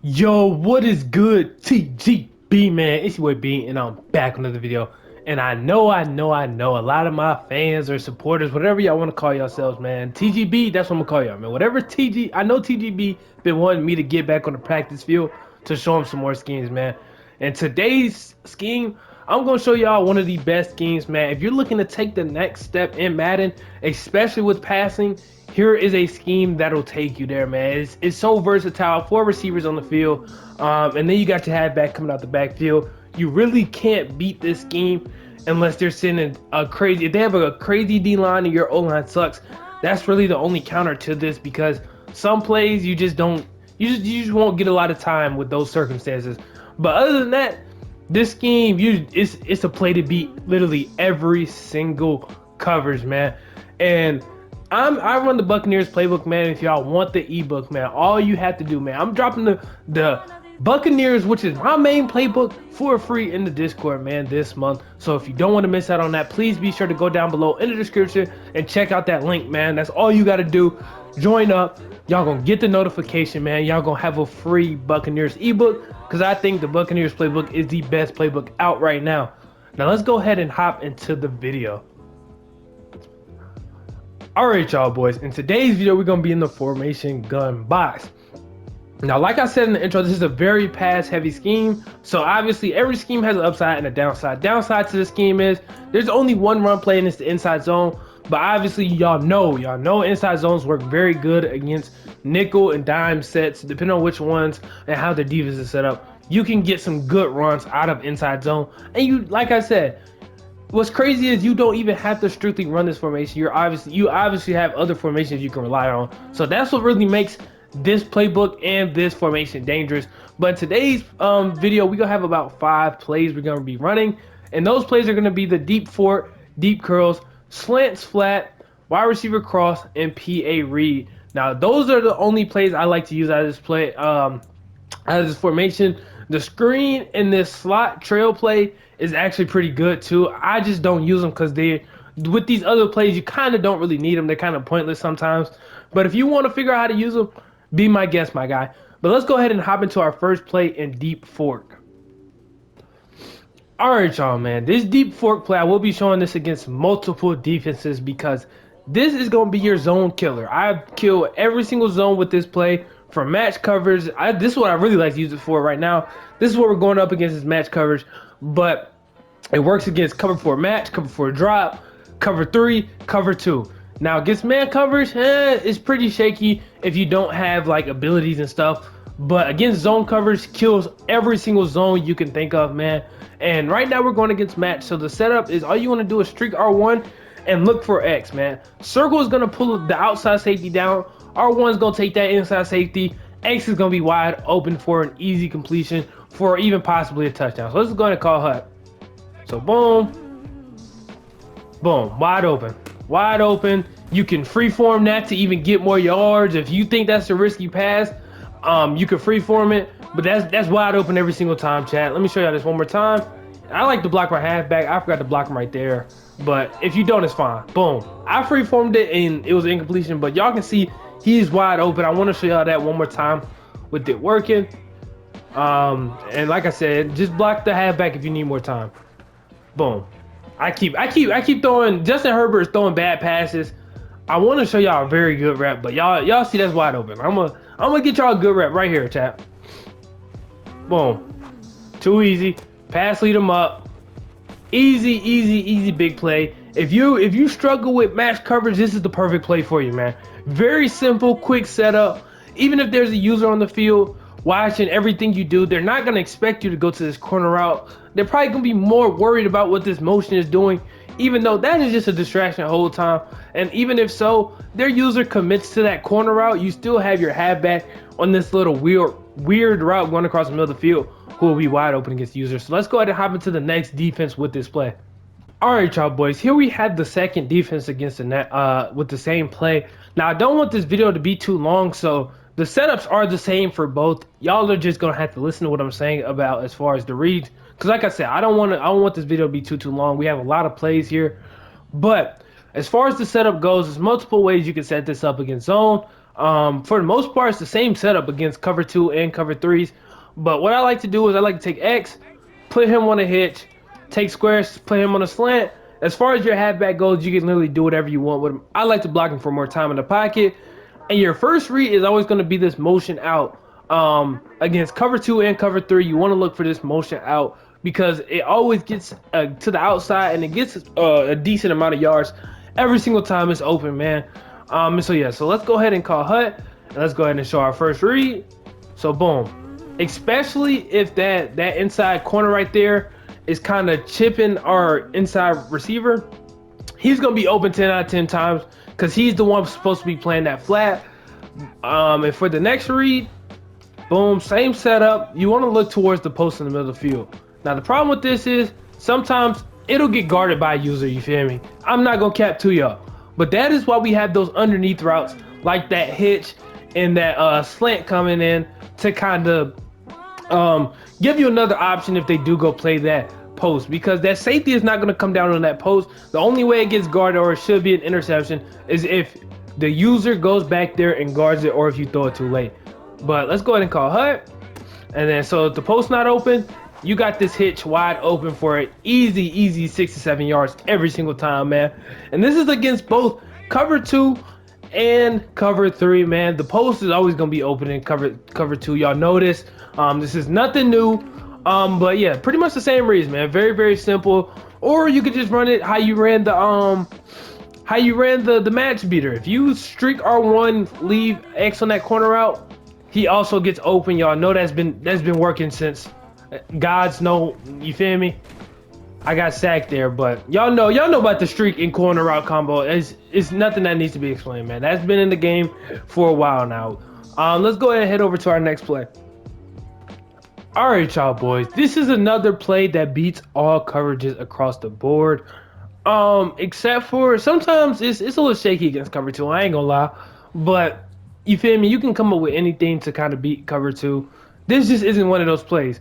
Yo, what is good, TGB, man? It's your boy B, and I'm back with another video. And I know, a lot of my fans or supporters, whatever y'all want to call yourselves, man. TGB, that's what I'm gonna call y'all, man. Whatever I know TGB been wanting me to get back on the practice field to show him some more schemes, man. And today's scheme, I'm gonna show y'all one of the best schemes, man. If you're looking to take the next step in Madden, especially with passing, here is a scheme that'll take you there, man. It's so versatile. 4 receivers on the field, and then you got your halfback coming out the backfield. You really can't beat this scheme unless they're sending a crazy. If they have a crazy D line and your O line sucks, that's really the only counter to this, because some plays you just don't. You just won't get a lot of time with those circumstances. But other than that, this scheme, it's a play to beat literally every single coverage, man. And I run the Buccaneers playbook, man. If y'all want the ebook, man, all you have to do, man, I'm dropping the Buccaneers, which is my main playbook, for free in the Discord, man, this month. So if you don't want to miss out on that, please be sure to go down below in the description and check out that link, man. That's all you got to do. Join up. Y'all gonna get the notification, man. Y'all gonna have a free Buccaneers ebook, because I think the Buccaneers playbook is the best playbook out right now. Now let's go ahead and hop into the video. Alright, y'all boys, in today's video we're going to be in the formation gun box. Now, like I said in the intro, this is a very pass heavy scheme, so obviously every scheme has an upside and a downside. Downside to the scheme is there's only one run play, and it's the inside zone. But obviously y'all know inside zones work very good against nickel and dime sets, depending on which ones and how the defense is set up. You can get some good runs out of inside zone, and you, like I said, what's crazy is you don't even have to strictly run this formation. You obviously have other formations you can rely on. So that's what really makes this playbook and this formation dangerous. But today's video, we're gonna have about 5 plays we're gonna be running, and those plays are gonna be the deep fort, deep curls, slants flat, wide receiver cross, and PA read. Now those are the only plays I like to use out of this play, out of this formation. The screen in this slot trail play is actually pretty good too. I just don't use them because with these other plays, you kind of don't really need them. They're kind of pointless sometimes. But if you want to figure out how to use them, be my guest, my guy. But let's go ahead and hop into our first play in deep fork. All right, y'all, man. This deep fork play, I will be showing this against multiple defenses, because this is going to be your zone killer. I kill every single zone with this play. For match coverage, this is what I really like to use it for right now. This is what we're going up against, is match coverage. But it works against cover 4 match, cover 4 drop, cover 3, cover 2. Now against man coverage, it's pretty shaky if you don't have like abilities and stuff. But against zone coverage, kills every single zone you can think of, man. And right now we're going against match. So the setup is, all you want to do is streak R1 and look for X, man. Circle is going to pull the outside safety down. R1 is going to take that inside safety. X is going to be wide open for an easy completion, for even possibly a touchdown. So let's go ahead and call HUT. So boom, boom, wide open, wide open. You can freeform that to even get more yards. If you think that's a risky pass, you can freeform it, but that's wide open every single time, chat. Let me show y'all this one more time. I like to block my halfback. I forgot to block him right there, but if you don't, it's fine. Boom, I freeformed it and it was incompletion, but y'all can see he's wide open. I want to show y'all that one more time with it working. And like I said, just block the halfback if you need more time. Boom. I keep throwing. Justin Herbert is throwing bad passes. I want to show y'all a very good rep, but y'all see that's wide open. I'm gonna get y'all a good rep right here, chat. Boom. Too easy. Pass lead them up. Easy big play. If you struggle with match coverage, this is the perfect play for you, man. Very simple, quick setup. Even if there's a user on the field watching everything you do, they're not gonna expect you to go to this corner route. They're probably gonna be more worried about what this motion is doing, even though that is just a distraction the whole time. And even if so, their user commits to that corner route, you still have your halfback on this little weird route going across the middle of the field, who will be wide open against users. So let's go ahead and hop into the next defense with this play. All right, y'all boys, here we have the second defense against the net with the same play. Now I don't want this video to be too long, so the setups are the same for both. Y'all are just gonna have to listen to what I'm saying about as far as the reads, because like I said, I don't want this video to be too long. We have a lot of plays here, but as far as the setup goes, there's multiple ways you can set this up against zone. For the most part, it's the same setup against cover 2 and cover 3s. But what I like to do is I like to take X, put him on a hitch, take squares, put him on a slant. As far as your halfback goes, you can literally do whatever you want with him. I like to block him for more time in the pocket. And your first read is always going to be this motion out. Against cover 2 and cover 3, you want to look for this motion out because it always gets to the outside and it gets a decent amount of yards every single time it's open, man. So yeah, so let's go ahead and call hut, and let's go ahead and show our first read. So boom, especially if that inside corner right there is kind of chipping our inside receiver, he's gonna be open 10 out of 10 times because he's the one supposed to be playing that flat. And for the next read, boom, same setup. You want to look towards the post in the middle of the field. Now the problem with this is sometimes it'll get guarded by a user, you feel me? I'm not gonna cap to y'all, but that is why we have those underneath routes like that hitch and that slant coming in to kind of give you another option if they do go play that post, because that safety is not going to come down on that post. The only way it gets guarded, or it should be an interception, is if the user goes back there and guards it, or if you throw it too late. But let's go ahead and call hut. And then so if the post not open, you got this hitch wide open for an easy 6 to 7 yards every single time, man. And this is against both cover 2 and cover 3, man. The post is always gonna be open in cover 2. Y'all notice. This is nothing new. But yeah, pretty much the same reason, man. Very simple. Or you could just run it how you ran the match beater. If you streak R1, leave X on that corner route, he also gets open. Y'all know that's been working since God's know, you feel me? I got sacked there, but y'all know about the streak and corner route combo. It's nothing that needs to be explained, man. That's been in the game for a while now. Let's go ahead and head over to our next play. All right, y'all boys. This is another play that beats all coverages across the board. Except for sometimes it's a little shaky against cover 2. I ain't gonna lie, but you feel me? You can come up with anything to kind of beat cover 2. This just isn't one of those plays.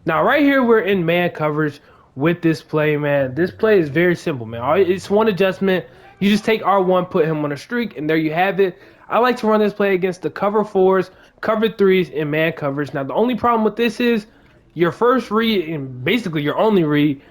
Now, right here, we're in man coverage with this play, man. This play is very simple, man. It's one adjustment. You just take R1, put him on a streak, and there you have it. I like to run this play against the cover 4s, cover 3s, and man coverage. Now, the only problem with this is your first read, and basically your only read,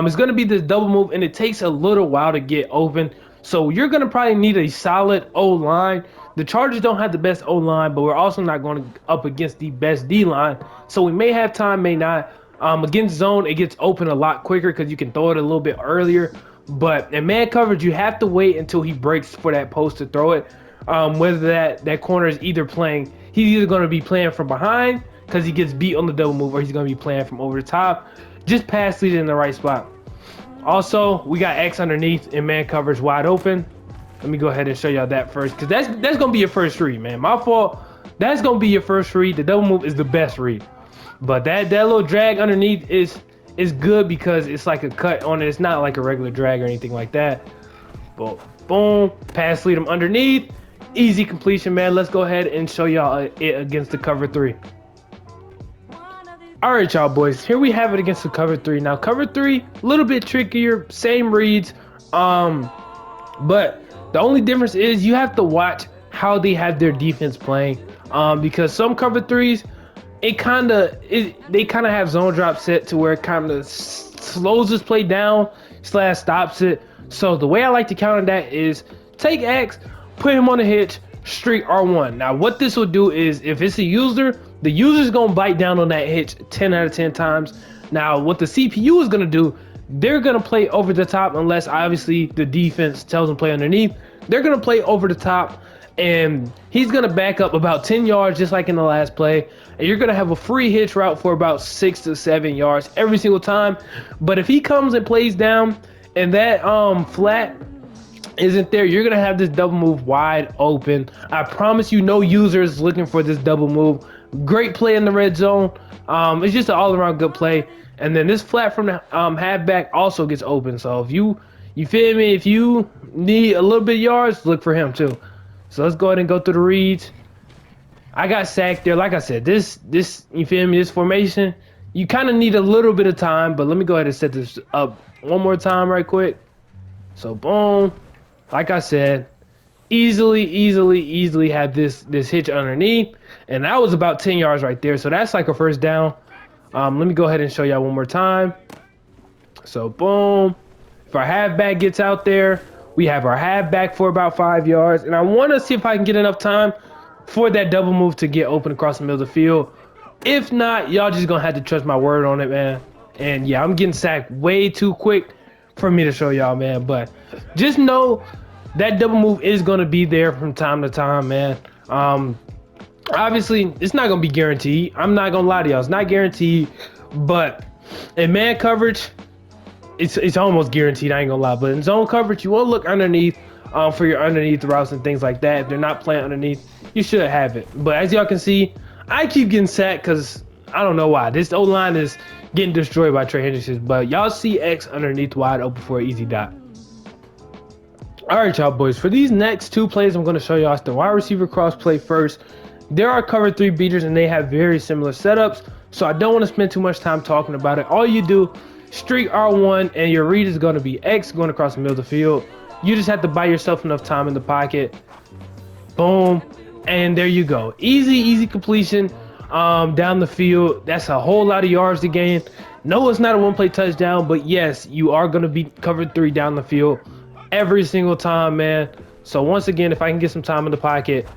is going to be this double move, and it takes a little while to get open. So you're going to probably need a solid O-line. The Chargers don't have the best O-line, but we're also not going up against the best D-line. So we may have time, may not. Against zone, it gets open a lot quicker because you can throw it a little bit earlier. But in man coverage, you have to wait until he breaks for that post to throw it. Whether that corner is he's either going to be playing from behind because he gets beat on the double move, or he's going to be playing from over the top. Just pass lead in the right spot. Also, we got X underneath in man coverage wide open. Let me go ahead and show y'all that first, because that's going to be your first read, man. My fault. That's going to be your first read. The double move is the best read. But that little drag underneath is good because it's like a cut on it. It's not like a regular drag or anything like that. But boom, pass lead him underneath. Easy completion, man. Let's go ahead and show y'all it against the cover 3. All right, y'all boys. Here we have it against the cover 3. Now, cover 3, a little bit trickier, same reads. But the only difference is you have to watch how they have their defense playing. Because some cover 3s, they kind of have zone drop set to where it kind of slows this play down / stops it. So the way I like to counter that is take X, put him on a hitch, streak R1. Now what this will do is if it's a user, the user's gonna bite down on that hitch 10 out of 10 times. Now what the CPU is gonna do, they're gonna play over the top unless obviously the defense tells them play underneath. They're gonna play over the top, and he's gonna back up about 10 yards just like in the last play, and you're gonna have a free hitch route for about 6 to 7 yards every single time. But if he comes and plays down and that flat isn't there, you're gonna have this double move wide open. I promise you, no user is looking for this double move. Great play in the red zone. It's just an all-around good play. And then this flat from the halfback also gets open. So if you feel me, if you need a little bit of yards, look for him too. So let's go ahead and go through the reads. I got sacked there. Like I said, this you feel me, this formation, you kind of need a little bit of time, but let me go ahead and set this up one more time right quick. So boom, like I said, easily have this hitch underneath, and that was about 10 yards right there. So that's like a first down. Let me go ahead and show y'all one more time. So boom, if our halfback gets out there, we have our halfback for about 5 yards, and I want to see if I can get enough time for that double move to get open across the middle of the field. If not, y'all just gonna have to trust my word on it, man. And yeah, I'm getting sacked way too quick for me to show y'all, man. But just know that double move is gonna be there from time to time, man. Obviously, it's not gonna be guaranteed. I'm not gonna lie to y'all, it's not guaranteed. But in man coverage, it's almost guaranteed. I ain't gonna lie. But in zone coverage, you want to look underneath for your underneath routes and things like that. If they're not playing underneath, you should have it. But as y'all can see, I keep getting sacked because I don't know why. This O-line is getting destroyed by Trey Hendrickson. But y'all see X underneath wide open for an easy dot. All right, y'all boys. For these next two plays, I'm going to show y'all the wide receiver cross play first. There are cover 3 beaters, and they have very similar setups. So I don't want to spend too much time talking about it. All you do, streak R1, and your read is going to be X going across the middle of the field. You just have to buy yourself enough time in the pocket. Boom. And there you go. Easy completion down the field. That's a whole lot of yards to gain. No, it's not a one-play touchdown, but yes, you are going to be covered 3 down the field every single time, man. So once again, if I can get some time in the pocket,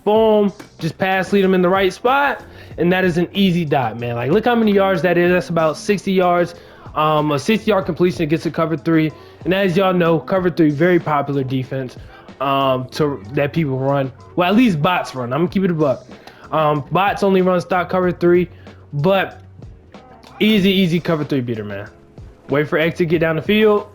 boom, just pass lead them in the right spot, and that is an easy dot, man. Like, look how many yards that is. That's about 60 yards. A 60-yard completion gets to cover 3, and as y'all know, cover 3 very popular defense that people run. Well, at least bots run. I'm gonna keep it a buck. Bots only run stock cover 3, but easy cover 3 beater, man. Wait for X to get down the field.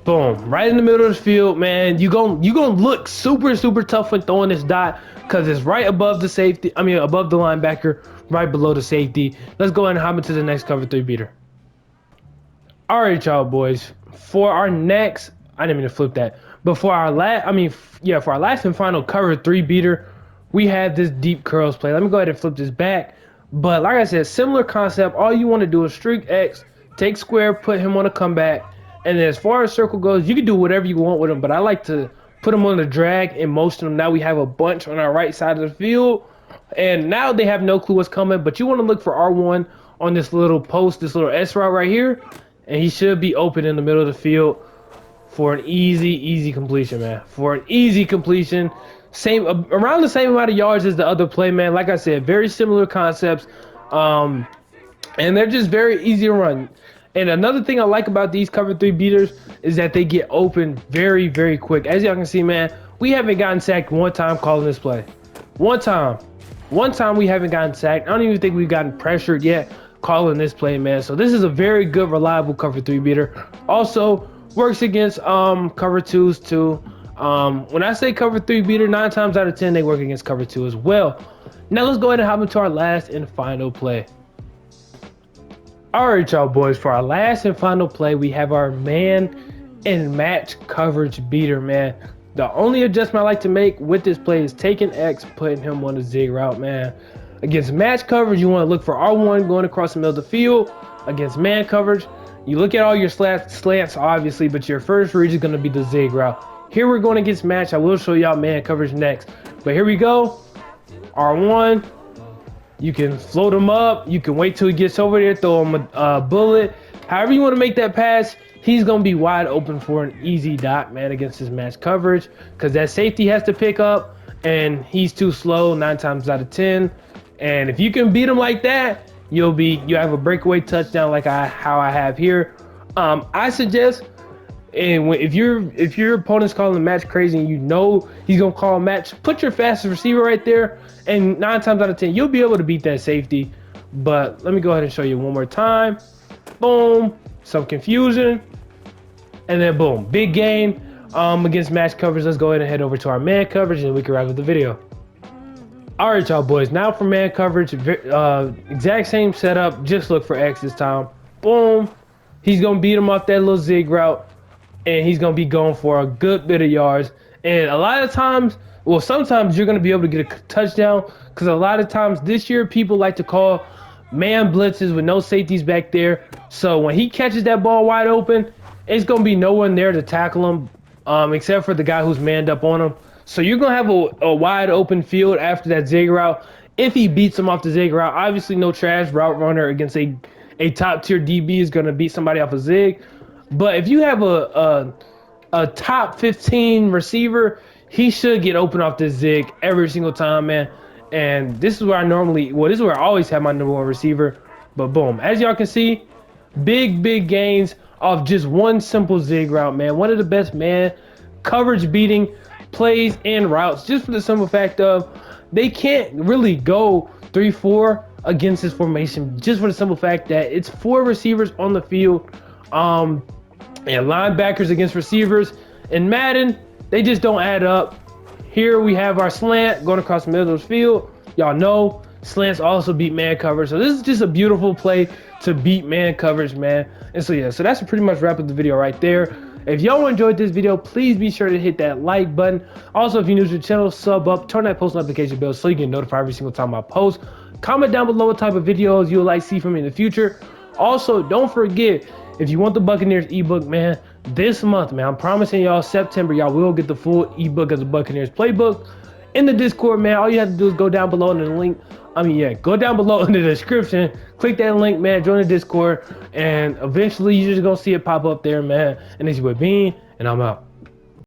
Boom, right in the middle of the field, man. You gonna look super tough when throwing this dot because it's right above the safety. I mean, above the linebacker, right below the safety. Let's go ahead and hop into the next cover 3 beater. All right, y'all boys. For our next, I didn't mean to flip that. But for our for our last and final cover 3 beater, we have this deep curls play. Let me go ahead and flip this back. But like I said, similar concept. All you want to do is streak X, take square, put him on a comeback. And then as far as circle goes, you can do whatever you want with him. But I like to put him on the drag and motion him. Now we have a bunch on our right side of the field. And now they have no clue what's coming. But you want to look for R1 on this little post, this little S route right here. And he should be open in the middle of the field for an easy completion, man. For an easy completion. Around the same amount of yards as the other play, man. Like I said, very similar concepts. And they're just very easy to run. And another thing I like about these cover 3 beaters is that they get open very quick. As y'all can see, man, we haven't gotten sacked one time calling this play. One time we haven't gotten sacked. I don't even think we've gotten pressured yet calling this play, man. So this is a very good, reliable cover 3 beater. Also works against cover 2s too. When I say cover 3 beater, 9 times out of 10 they work against cover 2 as well. Now let's go ahead and hop into our last and final play. All right, y'all boys, for our last and final play, we have our man and match coverage beater, man. The only adjustment I like to make with this play is taking X, putting him on a zig route, man. Against match coverage, you want to look for R1 going across the middle of the field. Against man coverage, you look at all your slants, obviously, but your first read is going to be the zig route. Here we're going against match. I will show y'all man coverage next. But here we go. R1. You can float him up. You can wait till he gets over there, throw him a bullet. However you want to make that pass, he's going to be wide open for an easy dot, man, against his match coverage. Because that safety has to pick up, and he's too slow 9 times out of 10. And if you can beat him like that, you have a breakaway touchdown like how I have here. I suggest, and if your opponent's calling the match crazy and you know he's going to call a match, put your fastest receiver right there. And 9 times out of 10, you'll be able to beat that safety. But let me go ahead and show you one more time. Boom. Some confusion. And then boom. Big gain against match coverage. Let's go ahead and head over to our man coverage and we can wrap up the video. All right, y'all boys. Now for man coverage. Exact same setup. Just look for X this time. Boom. He's going to beat him off that little zig route. And he's going to be going for a good bit of yards. And a lot of times, well, sometimes you're going to be able to get a touchdown because a lot of times this year people like to call man blitzes with no safeties back there. So when he catches that ball wide open, it's going to be no one there to tackle him. except for the guy who's manned up on him. So you're gonna have a wide open field after that zig route. If he beats him off the zig route, obviously no trash route runner against a top tier DB is gonna beat somebody off a zig. But if you have a top 15 receiver, he should get open off this zig every single time, man. And this is where I normally, well, this is where I always have my number one receiver. But boom, as y'all can see, big gains off just one simple zig route, man. One of the best man coverage beating plays and routes, just for the simple fact of they can't really go 3-4 against this formation, just for the simple fact that it's 4 receivers on the field, and linebackers against receivers. In Madden, they just don't add up. Here we have our slant going across the middle of the field. Y'all know slants also beat man coverage. So this is just a beautiful play to beat man coverage, man. And so yeah, so that's pretty much wrap up the video right there. If y'all enjoyed this video, please be sure to hit that like button. Also, if you're new to the channel, sub up, turn that post notification bell so you get notified every single time I post. Comment down below what type of videos you would like to see from me in the future. Also, don't forget, if you want the Buccaneers ebook, man, this month, man, I'm promising y'all September, y'all will get the full ebook of the Buccaneers playbook in the Discord, man. All you have to do is go down below in the link. Go down below in the description, click that link, man, join the Discord, and eventually you're just gonna see it pop up there, man. And it's with Bean, and I'm out.